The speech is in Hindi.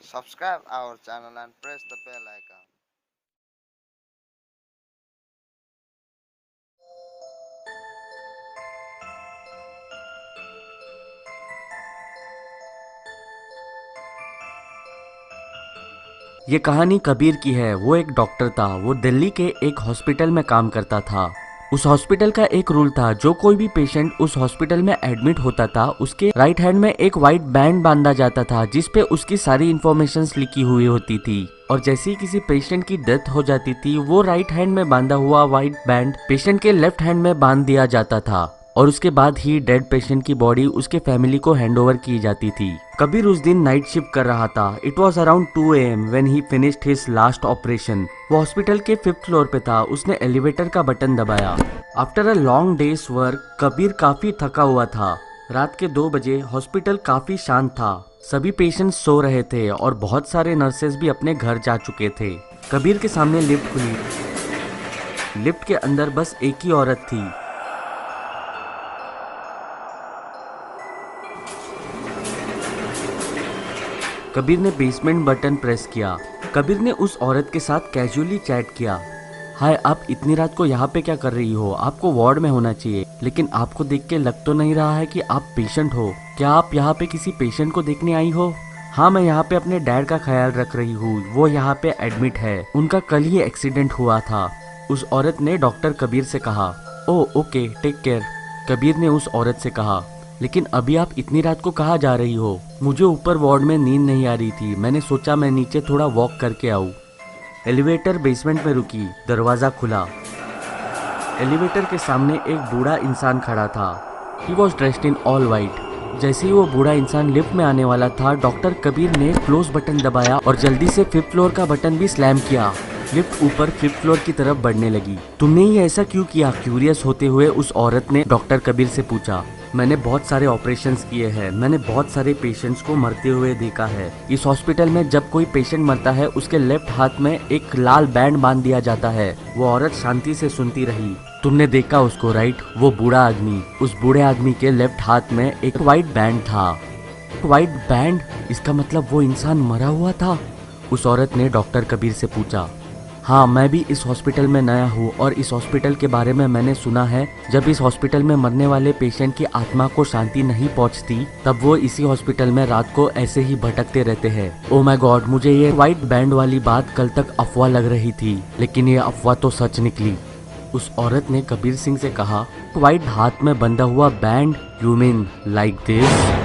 subscribe our channel and press the bell icon. ये कहानी कबीर की है। वो एक डॉक्टर था। वो दिल्ली के एक हॉस्पिटल में काम करता था। उस हॉस्पिटल का एक रूल था, जो कोई भी पेशेंट उस हॉस्पिटल में एडमिट होता था उसके राइट हैंड में एक व्हाइट बैंड बांधा जाता था, जिस पे उसकी सारी इन्फॉर्मेशंस लिखी हुई होती थी। और जैसे ही किसी पेशेंट की डेथ हो जाती थी, वो राइट हैंड में बांधा हुआ व्हाइट बैंड पेशेंट के लेफ्ट हैंड में बांध दिया जाता था और उसके बाद ही डेड पेशेंट की बॉडी उसके फैमिली को हैंडओवर की जाती थी। कबीर उस दिन नाइट शिफ्ट कर रहा था। It was around 2 AM when he finished his last operation. वो हॉस्पिटल के 5th फ्लोर पे था। उसने एलिवेटर का बटन दबाया। After a long days work Kabir काफी थका हुआ था। रात के 2 बजे हॉस्पिटल काफी शांत था। सभी पेशेंट्स सो रहे थे और बहुत सारे नर्सेज भी अपने घर जा चुके थे। कबीर के सामने लिफ्ट खुली। लिफ्ट के अंदर बस एक ही औरत थी। कबीर ने बेसमेंट बटन प्रेस किया। कबीर ने उस औरत के साथ कैजुअली चैट किया। हाय, आप इतनी रात को यहाँ पे क्या कर रही हो? आपको वार्ड में होना चाहिए, लेकिन आपको देख के लग तो नहीं रहा है कि आप पेशेंट हो। क्या आप यहाँ पे किसी पेशेंट को देखने आई हो? हाँ, मैं यहाँ पे अपने डैड का ख्याल रख रही हूँ। वो यहाँ पे एडमिट है। उनका कल ही एक्सीडेंट हुआ था। उस औरत ने डॉक्टर कबीर से कहा। Oh okay, take care. Kabir ने उस औरत से कहा, लेकिन अभी आप इतनी रात को कहाँ जा रही हो? मुझे ऊपर वार्ड में नींद नहीं आ रही थी। मैंने सोचा मैं नीचे थोड़ा वॉक करके आऊँ। एलिवेटर बेसमेंट में रुकी। दरवाज़ा खुला। एलिवेटर के सामने एक बूढ़ा इंसान खड़ा था। He was dressed in all white. जैसे ही वो बूढ़ा इंसान लिफ्ट में आने वाला था, डॉक्टर कबीर ने क्लोज बटन दबाया और जल्दी से 5th फ्लोर का बटन भी स्लैम किया। लिफ्ट ऊपर 5th फ्लोर की तरफ बढ़ने लगी। तुमने ये ऐसा क्यों किया? क्यूरियस होते हुए उस औरत ने डॉक्टर कबीर से पूछा। मैंने बहुत सारे ऑपरेशंस किए हैं। मैंने बहुत सारे पेशेंट्स को मरते हुए देखा है। इस हॉस्पिटल में जब कोई पेशेंट मरता है, उसके लेफ्ट हाथ में एक लाल बैंड बांध दिया जाता है। वो औरत शांति से सुनती रही। तुमने देखा उसको, राइट? वो बूढ़ा आदमी। उस बूढ़े आदमी के लेफ्ट हाथ में एक व्हाइट बैंड था। White band? इसका मतलब वो इंसान मरा हुआ था? उस औरत ने डॉक्टर कबीर से पूछा। हाँ, मैं भी इस हॉस्पिटल में नया हूँ और इस हॉस्पिटल के बारे में मैंने सुना है, जब इस हॉस्पिटल में मरने वाले पेशेंट की आत्मा को शांति नहीं पहुँचती, तब वो इसी हॉस्पिटल में रात को ऐसे ही भटकते रहते हैं। ओह माय गॉड, मुझे ये व्हाइट बैंड वाली बात कल तक अफवाह लग रही थी, लेकिन ये अफवाह तो सच निकली। उस औरत ने कबीर सिंह से कहा, व्हाइट हाथ में बंधा हुआ band? You mean like this?